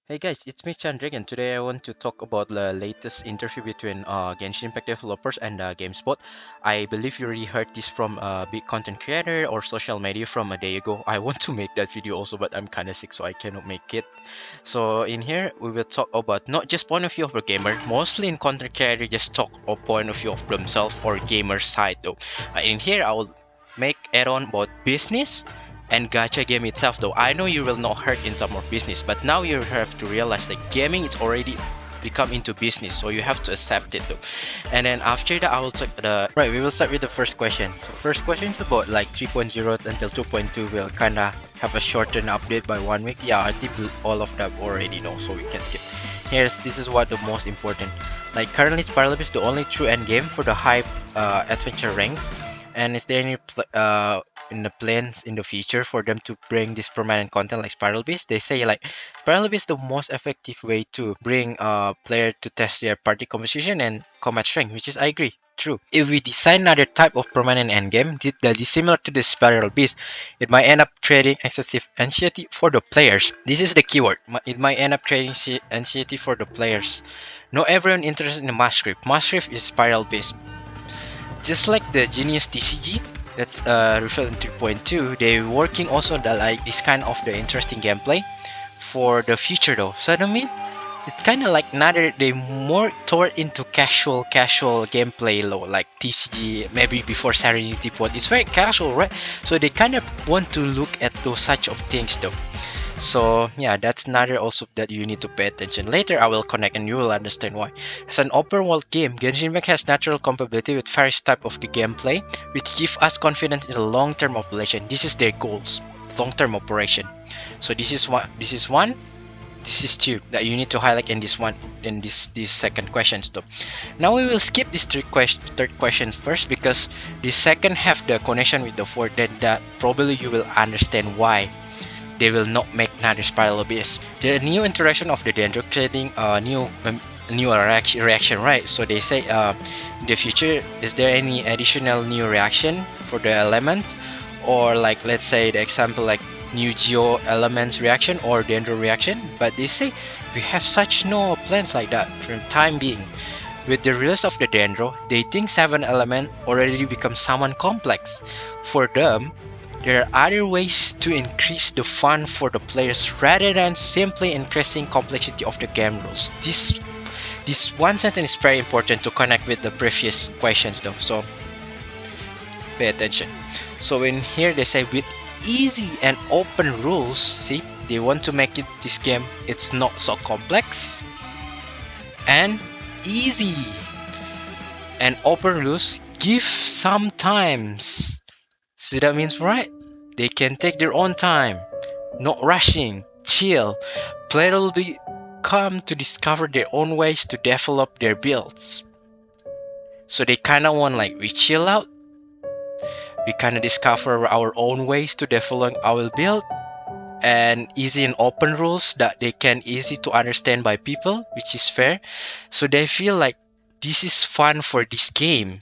Hey guys, it's me Chandrik, and today I want to talk about the latest interview between Genshin Impact developers and GameSpot. I believe you already heard this from a big content creator or social media from a day ago. I want to make that video also, but I'm kind of sick, so I cannot make it. So in here, we will talk about not just point of view of the gamer. Mostly in content creator, just talk a point of view of themselves or gamer side though. In here, I will make add-on about business and gacha game itself. Though I know you will not hurt in terms of business, but now you have to realize that gaming is already become into business, so you have to accept it though. And then after that, I will talk we will start with the first question. So first question is about like 3.0 until 2.2 will kind of have a shortened update by 1 week. Yeah, I think all of that already know, so we can skip. This is what the most important. Like currently Spiral is the only true end game for the high adventure ranks. And is there any in the plans in the future for them to bring this permanent content like Spiral Beast? They say like Spiral Beast is the most effective way to bring a player to test their party composition and combat strength, which is I agree. True. If we design another type of permanent endgame that is similar to the Spiral Beast, it might end up creating excessive anxiety for the players. This is the keyword. It might end up creating anxiety for the players. Not everyone interested in the Mass Script. Mass Script is Spiral Beast. Just like the Genius TCG, that's referred in 3.2, they're working also that like this kind of the interesting gameplay for the future though. So I mean, it's kind of like another they more toward into casual gameplay low like TCG maybe before Serenity Pod. It's very casual, right? So they kind of want to look at those such of things though. So yeah, that's another also that you need to pay attention. Later I will connect and you will understand why. As an open world game, Genshin Impact has natural compatibility with various type of the gameplay, which give us confidence in the long-term operation. This is their goals, long-term operation. So this is one, this is two that you need to highlight in this one in this second question stop. Now we will skip this third question first because the second have the connection with the fourth, then that probably you will understand why they will not make another Spiral Abyss. The new interaction of the Dendro creating a new reaction, right? So they say in the future, is there any additional new reaction for the elements, or like let's say the example like new Geo elements reaction or Dendro reaction? But they say we have such no plans like that for the time being. With the release of the Dendro, they think 7 element already become somewhat complex. For them, there are other ways to increase the fun for the players rather than simply increasing complexity of the game rules. This one sentence is very important to connect with the previous questions though, so pay attention. So in here they say with easy and open rules, see, they want to make it this game it's not so complex and easy, and open rules give sometimes. So that means right, they can take their own time, not rushing, chill. Player will be come to discover their own ways to develop their builds. So they kind of want like we chill out, we kind of discover our own ways to develop our build, and easy and open rules that they can easy to understand by people, which is fair. So they feel like this is fun for this game.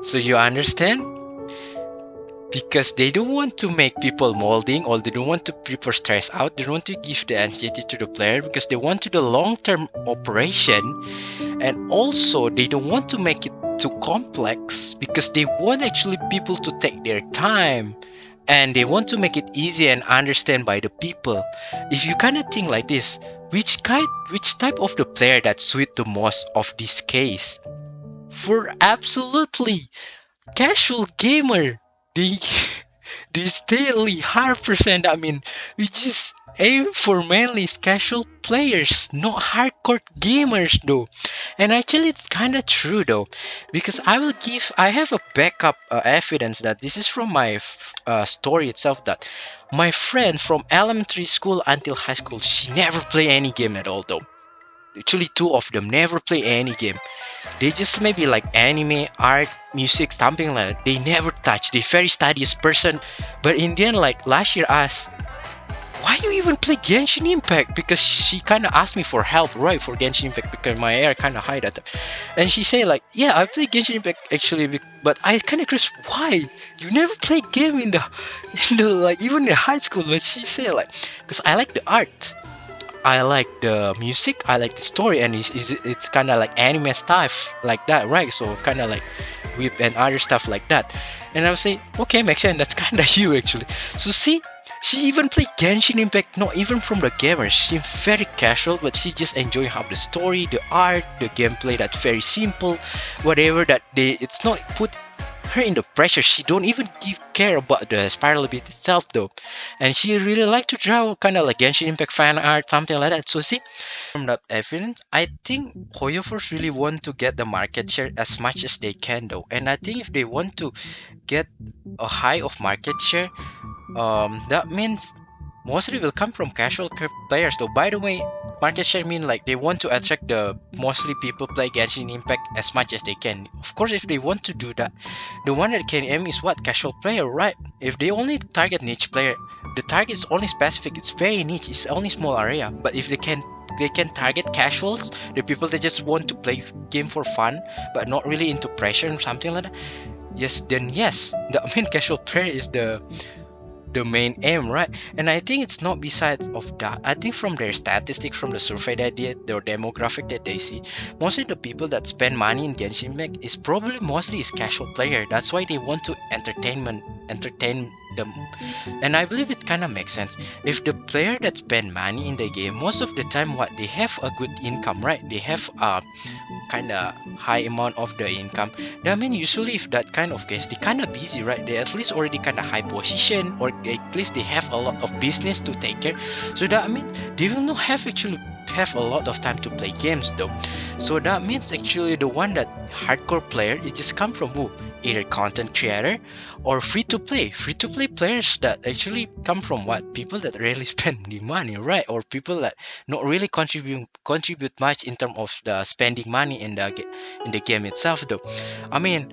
So you understand? Because they don't want to make people molding, or they don't want to people stress out. They don't want to give the anxiety to the player because they want to the long-term operation, and also they don't want to make it too complex because they want actually people to take their time, and they want to make it easy and understand by the people. If you kind of think like this, which type of the player that suit the most of this case? For absolutely casual gamer, they this daily 100%, I mean, we just aim for mainly casual players, not hardcore gamers though. And actually it's kind of true though, because I have a backup evidence that this is from my story itself, that my friend from elementary school until high school, she never play any game at all though. Actually two of them never play any game. They just maybe like anime, art, music, something like that. They never touch. They very studious person. But in the end, like last year, asked, why you even play Genshin Impact? Because she kind of asked me for help, right, for Genshin Impact because my hair kind of high that time. And she say like, yeah, I play Genshin Impact actually, but I kind of curious why you never play game in the, in the like even in high school. But she say like, because I like the art. I like the music, I like the story, and it's kind of like anime stuff like that, right? So kind of like whip and other stuff like that. And I would say, okay, makes sense. That's kind of you actually. So see, she even played Genshin Impact, not even from the gamers. She's very casual, but she just enjoy how the story, the art, the gameplay that's very simple, whatever that they. It's not put her in the pressure. She don't even give care about the spiral bit itself though, and she really like to draw kind of like Genshin Impact fan art, something like that. So see, from that evidence, I think Hoyoverse really want to get the market share as much as they can though, and I think if they want to get a high of market share, that means mostly will come from casual players though. By the way, market share mean like they want to attract the mostly people play Genshin Impact as much as they can. Of course, if they want to do that, the one that can aim is what casual player, right? If they only target niche player, the target is only specific. It's very niche. It's only small area. But if they can target casuals, the people that just want to play game for fun but not really into pressure or something like that. Yes, then yes, the main casual player is the main aim, right? And I think it's not besides of that. I think from their statistics, from the survey that they did, their demographic that they see, mostly the people that spend money in Genshin Impact is probably mostly is casual player. That's why they want to entertain them. And I believe it kind of makes sense. If the player that spend money in the game, most of the time, what they have a good income, right? They have a kind of high amount of the income. That means usually if that kind of case, they kind of busy, right? They at least already kind of high position, or at least they have a lot of business to take care. So that means they will not have actually have a lot of time to play games though. So that means actually the one that hardcore player it just come from who? Either content creator or free to play. Free to play players that actually come from what? People that really spend the money, right? Or people that not really contribute much in terms of the spending money in the game itself though. I mean,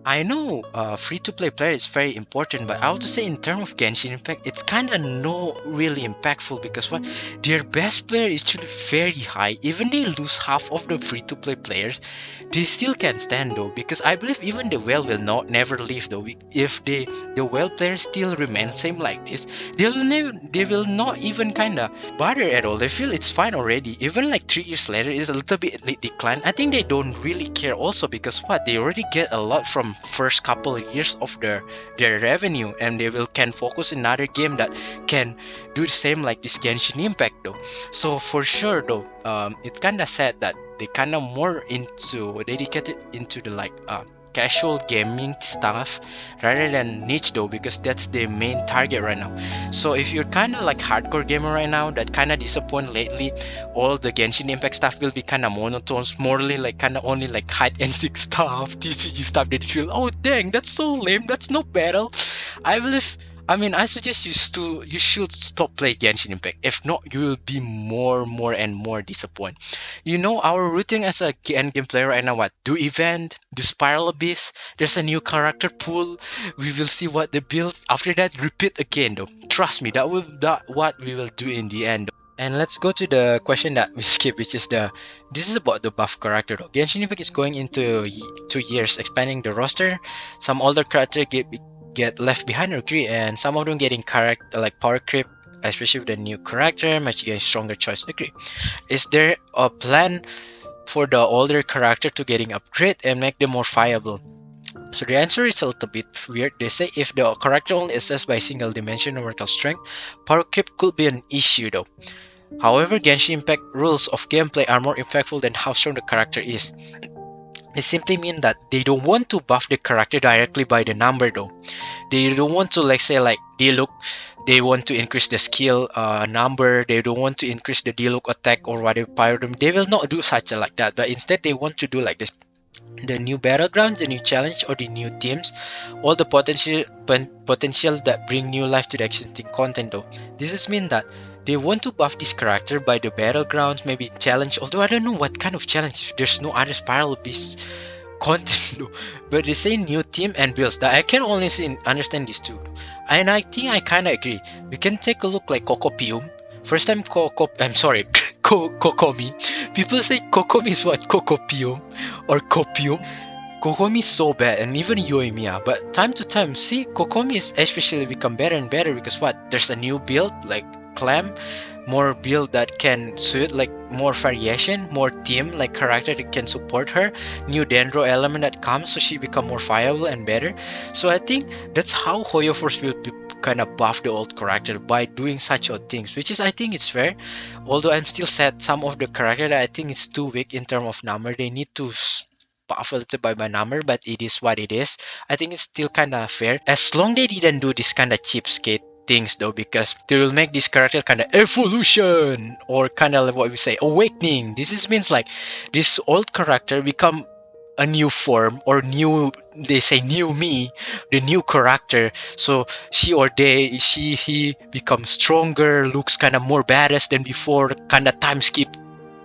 I know free to play player is very important, but I would say in terms of Genshin Impact, it's kind of not really impactful because what their best player is actually very high. Even they lose half of the free to play players, they still can stand though. Because I believe even the well will not never leave though. If the well players still remain same like this, they will not even kind of bother at all. They feel it's fine already. Even like 3 years later, is a little bit decline. I think they don't really care also because what they already get a lot from first couple of years of their revenue, and they will can focus in another game that can do the same like this Genshin Impact though. So for sure though, it's kind of sad that they kind of more into dedicated into the like casual gaming stuff rather than niche though, because that's the main target right now. So if you're kind of like hardcore gamer right now that kind of disappoint lately, all the Genshin Impact stuff will be kind of monotone, morely like kind of only like hide and seek stuff, TCG stuff that you feel, oh dang, that's so lame, that's no battle. I believe, I mean, I suggest you should stop playing Genshin Impact. If not, you will be more and more disappointed. You know, our routine as a endgame player right now, what? Do event, do Spiral Abyss, there's a new character pool, we will see what the builds. After that, repeat again though. Trust me, that what we will do in the end. And let's go to the question that we skipped, which is this is about the buff character though. Genshin Impact is going into 2 years, expanding the roster. Some older character get left behind or agree, and some of them getting character like power creep, especially with the new character, much getting stronger choice agree. Is there a plan for the older character to getting upgrade and make them more viable? So the answer is a little bit weird. They say if the character only assessed by single dimension numerical strength, power creep could be an issue though. However, Genshin Impact rules of gameplay are more impactful than how strong the character is. They simply mean that they don't want to buff the character directly by the number though. They don't want to like say like they want to increase the skill number, they don't want to increase the delook attack or whatever pyrodom. They will not do such a like that, but instead they want to do like this. The new battlegrounds, the new challenge, or the new teams, all the potential that bring new life to the existing content though. This is mean that they want to buff this character by the battlegrounds, maybe challenge, although I don't know what kind of challenge if there's no other spiral beasts content though. But they say new team and builds that I can only understand these two. And I think I kind of agree. We can take a look like Cocopium. First time I'm sorry, Kokomi. People say Kokomi is what? Cocopium or Copium. Kokomi is so bad, and even Yoimiya. But time to time, see, Kokomi is especially become better and better because what? There's a new build like Clam, more build that can suit like more variation, more team like character that can support her, new Dendro element that comes, so she become more viable and better. So I think that's how Hoyoverse will be kind of buff the old character by doing such odd things, which is I think it's fair. Although I'm still sad some of the character that I think is too weak in terms of number, they need to buff a little by number, but it is what it is. I think it's still kind of fair as long they didn't do this kind of cheapskate things though, because they will make this character kind of evolution or kind of like what we say awakening. This is means like this old character become a new form or new, they say new me, the new character. So she or they, she he becomes stronger, looks kind of more badass than before, kind of time skip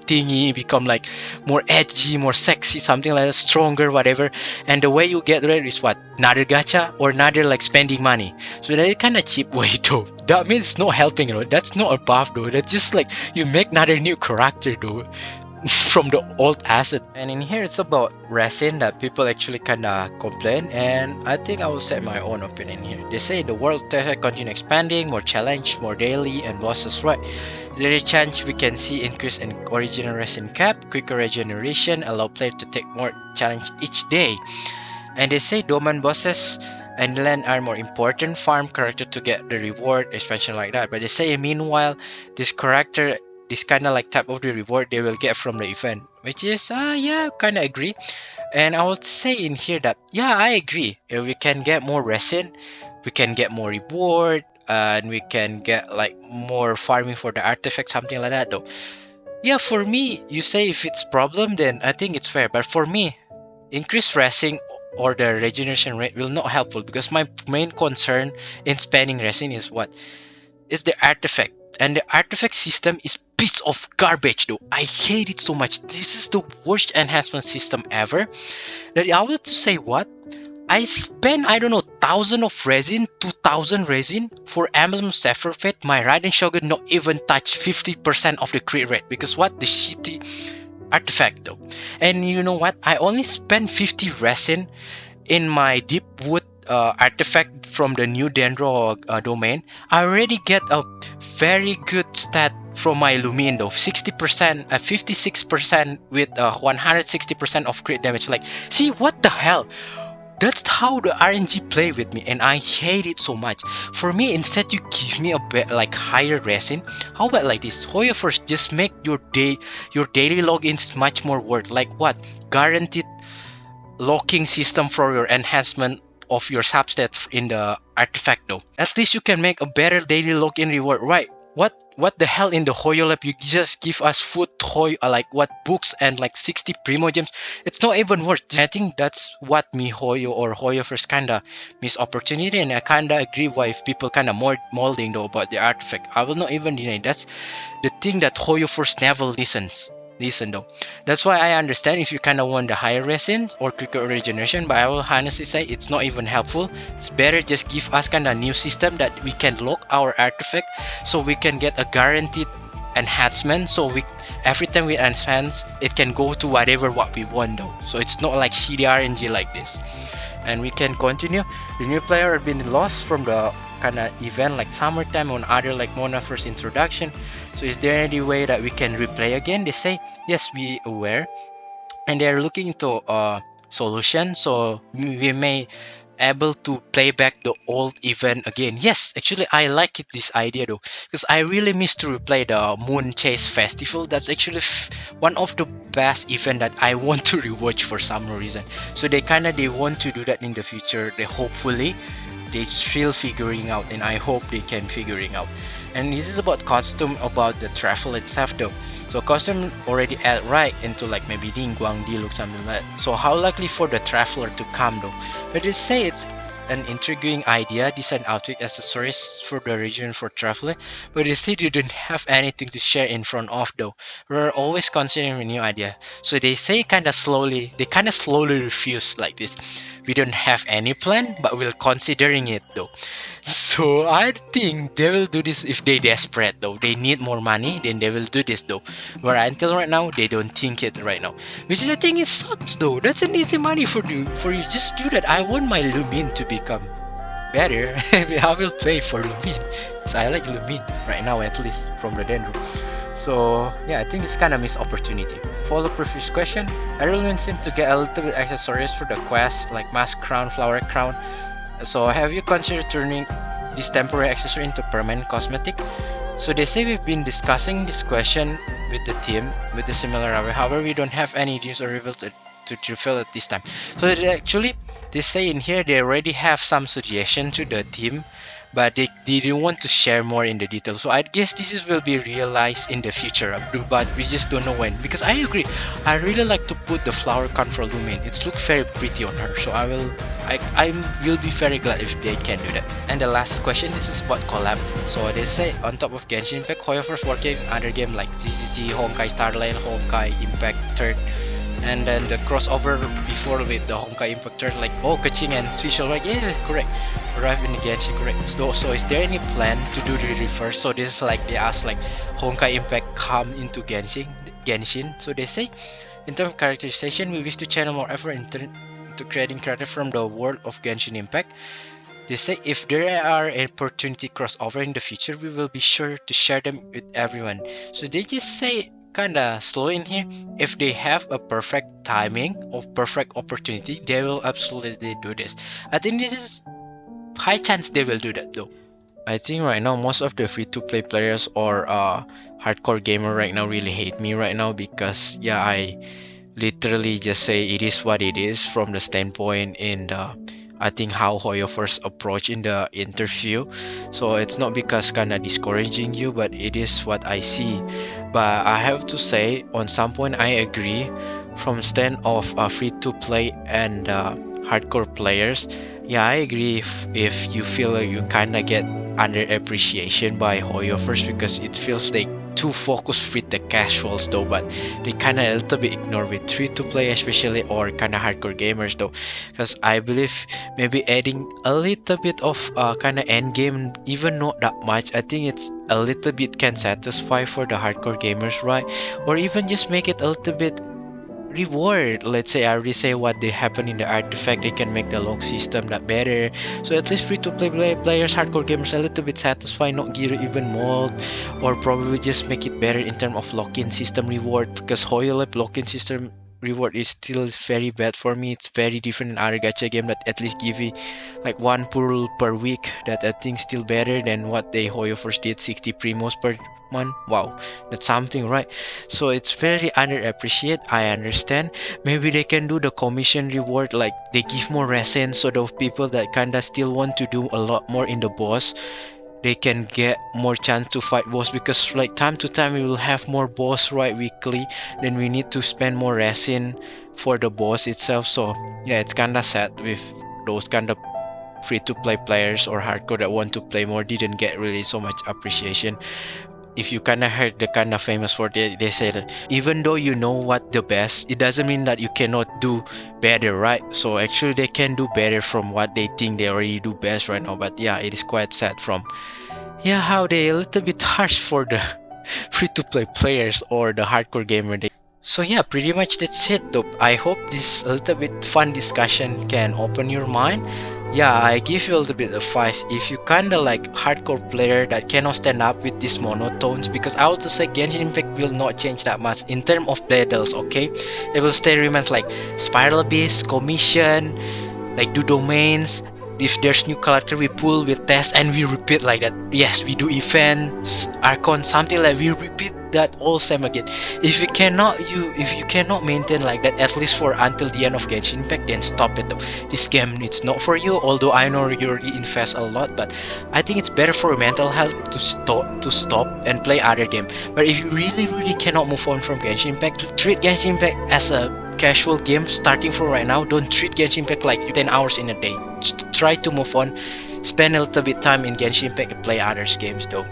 thingy, become like more edgy, more sexy, something like that, stronger, whatever. And the way you get rid is what? Another gacha or another like spending money. So that is kind of cheap way though. That means it's not helping, that's not a buff though. That's just like you make another new character though. From the old asset. And in here it's about resin that people actually kinda complain, and I think I will set my own opinion here. They say the world tech continue expanding, more challenge, more daily and bosses, right? There is a chance we can see increase in original resin cap, quicker regeneration, allow player to take more challenge each day. And they say domain bosses and land are more important farm character to get the reward expansion like that. But they say meanwhile this character, this kind of like type of the reward they will get from the event, which is yeah, kind of agree. And I would say in here that yeah, I agree, if we can get more resin, we can get more reward, and we can get like more farming for the artifact, something like that though. Yeah, for me, you say if it's problem, then I think it's fair. But for me, increased resin or the regeneration rate will not helpful, because my main concern in spending resin is what? Is the artifact. And the artifact system is piece of garbage though. I hate it so much. This is the worst enhancement system ever. That I would to say what? I spent, I don't know, 1,000 of resin, 2,000 resin for Emblem Sapphire Fate. My Raiden Shogun not even touch 50% of the crit rate, because what? The shitty artifact though. And you know what? I only spent 50 resin in my deep wood artifact from the new Dendro domain. I already get a very good stat from my Lumine though, 60%, 56% with 160% of crit damage. Like, see, what the hell? That's how the RNG play with me, and I hate it so much. For me, instead you give me a bit like higher resin. How about like this? Hoyoverse, just make your daily logins much more worth. Like what? Guaranteed locking system for your enhancement of your substat in the artifact though. At least you can make a better daily login reward, right? What the hell in the Hoyo lab? You just give us food, like what, books and like 60 primo gems. It's not even worth. I think that's what me Hoyo or Hoyo first kinda miss opportunity, and I kinda agree why if people kinda more molding though about the artifact. I will not even deny that's the thing that Hoyo first never listen though. That's why I understand if you kind of want the higher resin or quicker regeneration, but I will honestly say it's not even helpful. It's better just give us kind of new system that we can lock our artifact, so we can get a guaranteed enhancement, so we every time we enhance it can go to whatever what we want though, so it's not like shitty RNG like this. And we can continue. The new player have been lost from the kind of event like summertime on other like Mona first introduction. So is there any way that we can replay again? They say yes, we aware, and they're looking into a solution, so we may able to play back the old event again. Yes, actually I like it, this idea though, because I really miss to replay the Moon Chase Festival. That's actually one of the best event that I want to rewatch for some reason. So they want to do that in the future. They hopefully they still figuring out, and I hope they can figuring out. And this is about costume, about the travel itself though. So costume already add right into like maybe Dingguang, Diluc, something like that. So how likely for the traveler to come though? But they say it's an intriguing idea, design outfit accessories for the region for traveling, but they say they don't have anything to share in front of though. We're always considering a new idea. So they say they kinda slowly refuse like this. We don't have any plan, but we're considering it though. So I think they will do this if they desperate though. They need more money, then they will do this though. But until right now, they don't think it right now. Which is I think it sucks though. That's an easy money for you. Just do that. I want my Lumin to become better. I will pay for Lumin. So I like Lumin right now at least from the Dendro. So yeah, I think it's kind of missed opportunity. Follow previous question. Everyone seems to get a little bit accessories for the quest like mask crown, flower crown. So have you considered turning this temporary accessory into permanent cosmetic? So they say we've been discussing this question with the team with the similar array. However, we don't have any news or reveal to reveal at this time. So they say in here they already have some suggestion to the team, but they didn't want to share more in the detail. So I guess will be realized in the future, but we just don't know when. Because I agree, I really like to put the flower crown for Lumin. It's look very pretty on her. So I will be very glad if they can do that. And the last question, this is about collab. So they say on top of Genshin Impact, Hoyoverse working in other game like ZCC, Honkai Starlight, Honkai Impact Third, and then the crossover before with the Honkai Impact Third, like Kaching and Special, like yeah, correct. Arrive in the Genshin, correct. So is there any plan to do the reverse? So this is like they ask like Honkai Impact come into Genshin. So they say in terms of characterization, we wish to channel more effort into creating character from the world of Genshin Impact. They say if there are opportunity crossover in the future, we will be sure to share them with everyone. So they just say kinda slow in here. If they have a perfect timing or perfect opportunity, they will absolutely do this. I think this is high chance they will do that though. I think right now most of the free-to-play players or hardcore gamer right now really hate me right now because yeah, I literally just say it is what it is from the standpoint in the I think how Hoyo first approach in the interview. So it's not because kinda discouraging you, but it is what I see. But I have to say on some point I agree from stand of free to play and hardcore players. Yeah, I agree if you feel like you kinda get underappreciation by Hoyo first because it feels like too focused with the casuals though, but they kind of a little bit ignore with free to play especially or kind of hardcore gamers though, because I believe maybe adding a little bit of kind of end game, even not that much, I think it's a little bit can satisfy for the hardcore gamers, right? Or even just make it a little bit reward. Let's say I already say what they happen in the artifact, they can make the log system that better, so at least free to play players, hardcore gamers a little bit satisfied, not gear even mold, or probably just make it better in terms of lock-in system reward, because Hoyolab lock-in system reward is still very bad for me. It's very different in other gacha game that at least give you like one pull per week, that I think still better than what they Hoyo first did, 60 primos per month. Wow, that's something, right? So it's very underappreciated. I understand. Maybe they can do the commission reward, like they give more resin so those people that kinda still want to do a lot more in the boss, they can get more chance to fight boss, because like time to time we will have more boss right weekly, then we need to spend more resin for the boss itself. So yeah, it's kinda sad with those kind of free to play players or hardcore that want to play more didn't get really so much appreciation. If you kind of heard the kind of famous for they say that even though you know what the best, it doesn't mean that you cannot do better, right? So actually they can do better from what they think they already do best right now. But yeah, it is quite sad from yeah how they a little bit harsh for the free to play players or the hardcore gamer. So yeah, pretty much that's it though. I hope this a little bit fun discussion can open your mind. Yeah, I give you a little bit of advice if you kinda like hardcore player that cannot stand up with these monotones, because I also say Genshin Impact will not change that much in terms of battles, okay? It will stay remains like Spiral Beast, Commission, like do domains. If there's new character we pull, we test and we repeat like that. Yes, we do events, Archon, something like we repeat that all same again. If you cannot maintain like that at least for until the end of Genshin Impact, then stop it. This game it's not for you. Although I know you already invest a lot, but I think it's better for your mental health to stop and play other game. But if you really cannot move on from Genshin Impact, treat Genshin Impact as a casual game starting from right now, don't treat Genshin Impact like 10 hours in a day. Try to move on. Spend a little bit time in Genshin Impact and play others games though.